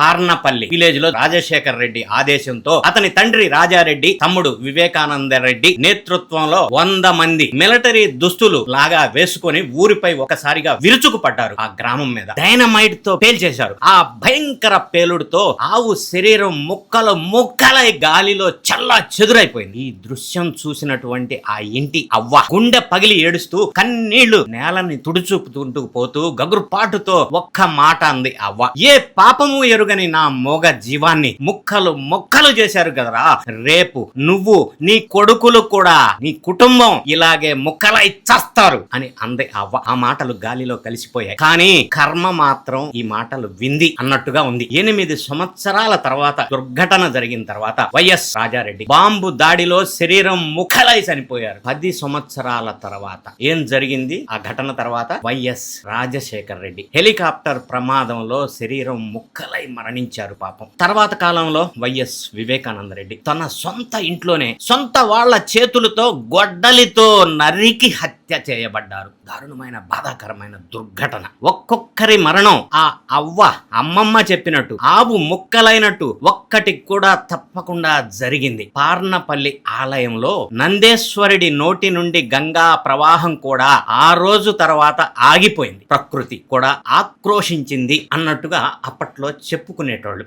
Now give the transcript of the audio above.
Parnapalli village లో రాజశేఖర్ రెడ్డి ఆదేశంతో అతని తండ్రి రాజారెడ్డి, తమ్ముడు వివేకానంద రెడ్డి నేతృత్వంలో 100 మంది మిలిటరీ దుస్తులు లాగా వేసుకొని ఊరిపై ఒకసారిగా విరుచుకుపడ్డారు. ఆ గ్రామం మీద డైనమైట్ తో పేల్చేశారు. ఆ భయంకర పేలుడుతో ఆవు శరీరం ముక్కలై గాలిలో చల్లా చెదురైపోయింది. ఈ దృశ్యం చూసినటువంటి ఆ ఇంటి అవ్వ గుండె పగిలి ఏడుస్తూ కన్నీళ్లు నేలని తుడుచుకుంటూ పోతూ గగురుపాటుతో ఒక్క మాట అంది అవ్వ. ఏ పాపము ఎరుగని నా మోగ జీవాన్ని ముక్కలు చేశారు కదరా, రేపు నువ్వు నీ కొడుకులు కూడా నీ కుటుంబం ఇలాగే ముక్కలై చస్తారు అని అంది అవ్వ. ఆ మాటలు గాలిలో కలిసిపోయాయి. కానీ కర్మ మాత్రం ఈ మాటలు వింది అన్నట్టుగా ఉంది. 8 సంవత్సరాల తర్వాత దుర్ఘటన జరిగిన తర్వాత వైఎస్ రాజారెడ్డి బాంబు దాడిలో శరీరం ముక్కలై చనిపోయారు. 10 సంవత్సరాల తర్వాత ఏం జరిగింది? ఆ ఘటన తర్వాత వైఎస్ రాజశేఖర్ రెడ్డి హెలికాప్టర్ ప్రమాదంలో శరీరం ముక్కలై మరణించారు పాపం. తర్వాత కాలంలో వైఎస్ వివేకానంద రెడ్డి తన సొంత ఇంట్లోనే సొంత వాళ్ళ చేతులతో గొడ్డలితో నరికి హత్య చేయబడ్డారు. దారుణమైన బాధాకరమైన దుర్ఘటన. ఒక్కొక్కరి మరణం ఆ అమ్మమ్మ చెప్పినట్టు ఆవు ముక్కలైనట్టు ఒక్కటి కూడా తప్పకుండా జరిగింది. పార్నపల్లి ఆలయంలో నందేశ్వరుడి నోటి నుండి గంగా ప్రవాహం కూడా ఆ రోజు తర్వాత ఆగిపోయింది. ప్రకృతి కూడా ఆక్రోశించింది అన్నట్టుగా అప్పట్లో చెప్పుకునేటోళ్ళు.